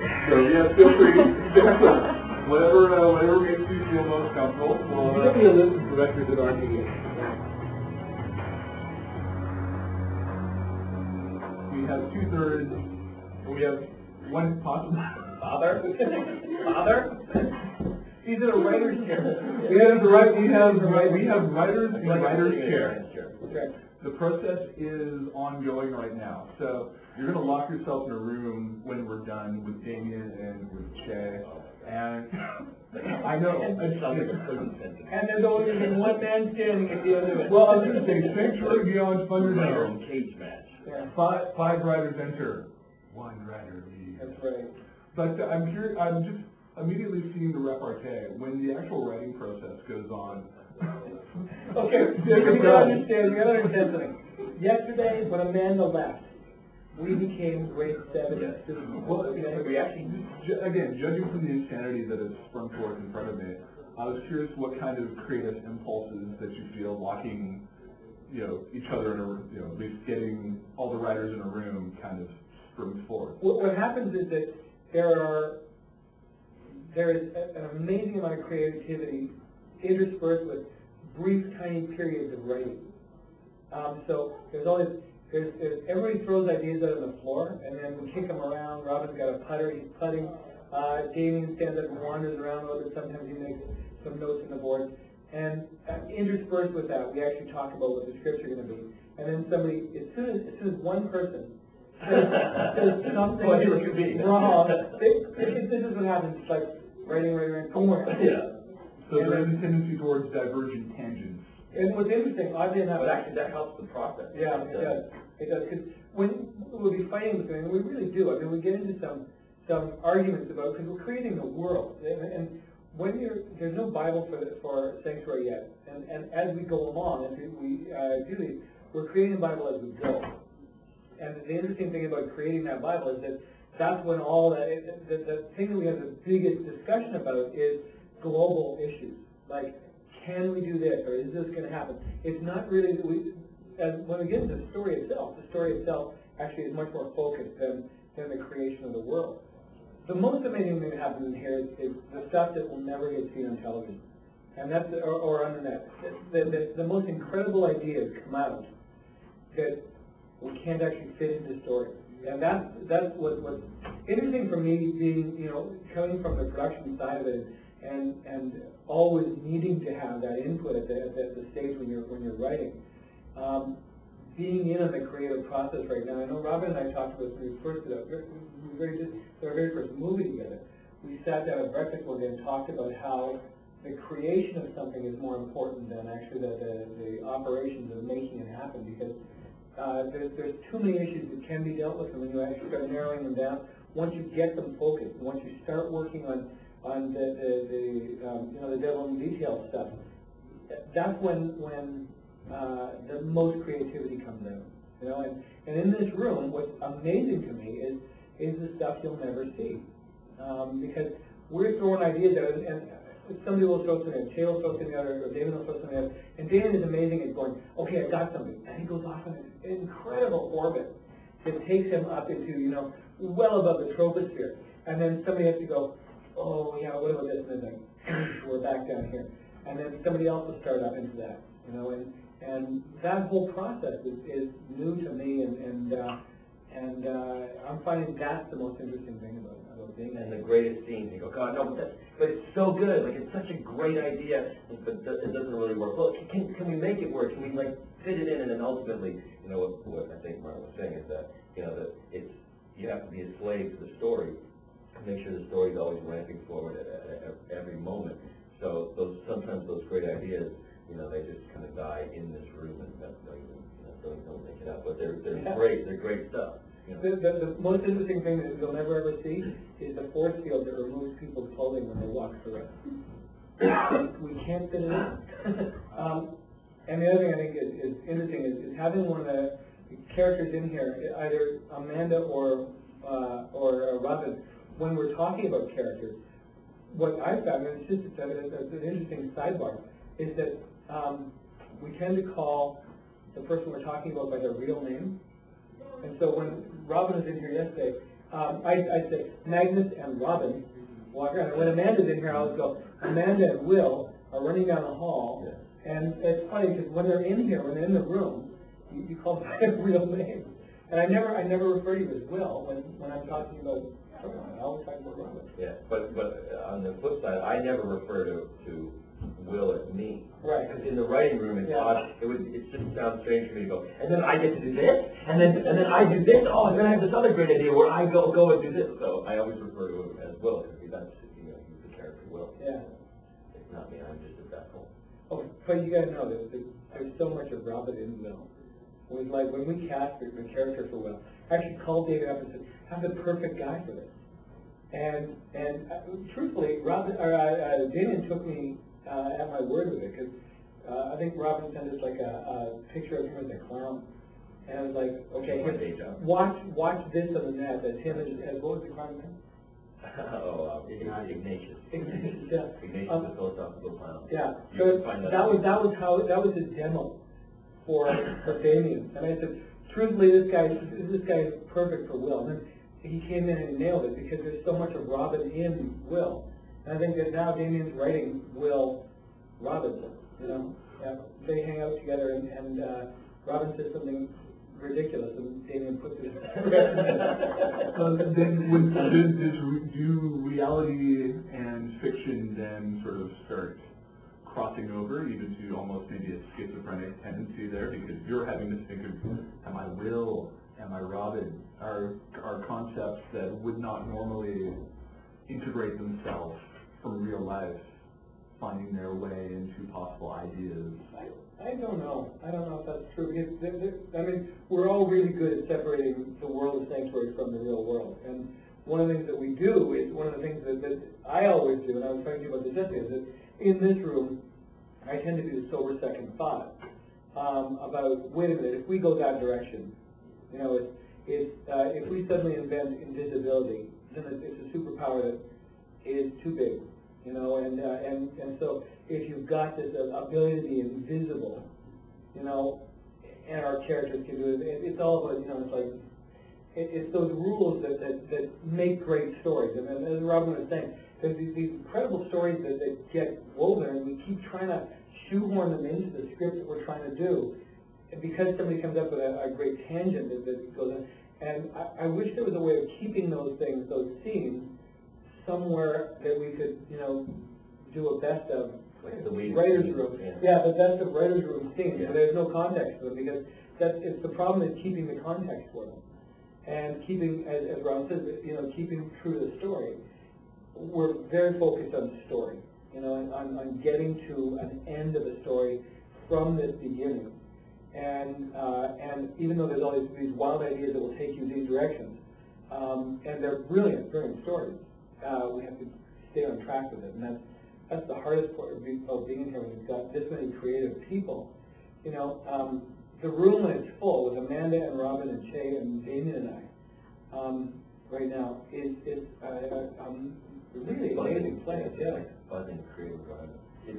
So yeah, feel free. Whatever makes you feel most comfortable. Give me a list of directors that aren't here. We have 2/3. We have one possible Father? Father? He's in a writer's chair. We have writers in writer's chair. Okay. The process is ongoing right now. So you're going to lock yourself in a room when we're done with Damien and with Shay. And I know. And there's only one man standing at the end of it. Well, I was going to say, Sanctuary Beyond Thunderdome. Cage match. Yeah. Five writers enter. One writer leaves. That's right. But I'm just immediately seeing the repartee when the actual writing process goes on. Okay, you gotta understand something. Yesterday, when Amanda left, we became grade 7 students. Well, we actually, again, judging from the insanity that has sprung forth in front of me, I was curious what kind of creative impulses that you feel locking, each other in a room, at least getting all the writers in a room kind of springs forth. What happens is that there is an amazing amount of creativity interspersed with brief, tiny periods of writing. So everybody throws ideas out on the floor, and then we kick them around. Robin's got a putter, he's putting. Damien stands up and wanders around a little bit. Sometimes he makes some notes on the board. And interspersed with that, we actually talk about what the scripts are going to be. And then somebody, as soon as one person says something wrong, this is what happens. It's like writing, boom. Yeah. So there is a tendency towards divergent tangents. And what's interesting, oddly enough, But actually that helps the process. Yeah, it does. It does. Because when we'll be fighting with something, and we really do. I mean, we get into some arguments about, because we're creating a world. And when there's no Bible for Sanctuary yet. And as we go along, as we do these, we're creating a Bible as we go. And the interesting thing about creating that Bible is that that's when all the thing that we have the biggest discussion about is global issues. Like, can we do this, or is this going to happen? It's not really that when we get into the story itself actually is much more focused than the creation of the world. The most amazing thing that happens in here is the stuff that will never get seen on television, and that's or on the net. The most incredible ideas come out that we can't actually fit into story, and that's what's interesting for me, being coming from the production side of it, and always needing to have that input at the stage when you're writing. Being in on the creative process right now, I know Robin and I talked about when we first did our very first movie together. We sat down at breakfast one day and talked about how the creation of something is more important than actually the operations of making it happen, because there's too many issues that can be dealt with, and when you actually start narrowing them down, once you get them focused, once you start working on the devil in detail stuff, that's when the most creativity comes out. And in this room, what's amazing to me is the stuff you'll never see, because we're throwing ideas out, and somebody will throw something out, Shay will throw something out, or David will throw something out, and David is amazing at going, okay, I've got something, and he goes off in an incredible orbit that takes him up into well above the troposphere, and then somebody has to go, oh yeah, what about this? And then we're back down here. And then somebody else will start up into that, and that whole process is new to me, and I'm finding that's the most interesting thing about being. And the greatest scene, you go, God, no, but it's so good, like it's such a great idea, but it doesn't really work. Well, can we make it work? Can we fit it in? And then ultimately, what I think Martin was saying is that, that you have to be a slave to the story. Make sure the story is always ramping forward at every moment. So sometimes those great ideas, they just kind of die in this room and don't make it up. But they're great. They're great stuff. The most interesting thing that you'll never ever see is the force field that removes people's clothing when they walk through it. We can't fit it in. And the other thing I think is interesting is having one of the characters in here, either Amanda or Robin. When we're talking about characters, what I found, and it's just an interesting sidebar, is that we tend to call the person we're talking about by their real name. And so when Robin was in here yesterday, I say Magnus and Robin walk around. And when Amanda's in here, I always go, Amanda and Will are running down the hall. Yeah. And it's funny because when they're in here, when they're in the room, you call them by their real name. And I never refer to you as Will when I'm talking about, I don't know, I always talk about Robin. Yeah, but on the flip side, I never refer to Will as me. Right. Because in the writing room, it's Yeah. odd. It just sounds strange for me to go, and then I get to do this, and then I do this. Oh, and then I have this other great idea where I go and do this. So I always refer to him as Will because that's he's the character Will. Yeah. It's not me. I'm just a vessel. Oh, but you gotta know there's so much of Robin in Will. It was like when we cast the character for Will, I actually called David up and said, "I'm the perfect guy for this." And truthfully, Damien took me at my word with it because I think Robin sent us like a picture of him as a clown, and I was like, "Okay, watch this on the net as him as what was the clown's name?" Ignatius. Ignatius, yeah. Ignatius, the philosophical clown. Yeah. You So can find that was his demo for Damien. And I said, truthfully, this guy is perfect for Will. And then he came in and nailed it because there's so much of Robin in Will. And I think that now Damien's writing Will Robinson, you know. Yeah. They hang out together and Robin says something ridiculous and Damien puts it Then do reality and fiction then sort of start crossing over, even to almost maybe a schizophrenic tendency there, because you're having to think of, am I Will, am I Robin, are concepts that would not normally integrate themselves from real life, finding their way into possible ideas. I don't know. I don't know if that's true. Because I mean, we're all really good at separating the world of sanctuary from the real world. And one of the things that we do is, one of the things that I always do, and I was talking about this yesterday, is that in this room, I tend to do the sober second thought about, wait a minute, if we go that direction, you know, if we suddenly invent invisibility, then it's a superpower that is too big, you know, and so if you've got this ability to be invisible, you know, and our characters can do it, it's all about, you know, it's like, it's those rules that make great stories. And as Robin was saying, there's these incredible stories that get woven, and we keep trying to shoehorn them into the script that we're trying to do. And because somebody comes up with a great tangent that goes in, and I wish there was a way of keeping those things, those scenes, somewhere that we could, you know, do a best of Like the writer's room. Yeah, the best of writer's room scenes, Yeah. but there's no context to them because it's the problem is keeping the context for them. And keeping, as Ron says, you know, keeping true to the story. We're very focused on the story, you know, and on getting to an end of the story from this beginning. And even though there's all these wild ideas that will take you these directions, and they're brilliant stories, we have to stay on track with it. And that's the hardest part of being here when you've got this many creative people. You know, the room when it's full with Amanda and Robin and Shay and Damien and I, right now, is really amazing place. Yeah, like buzzing creative environment.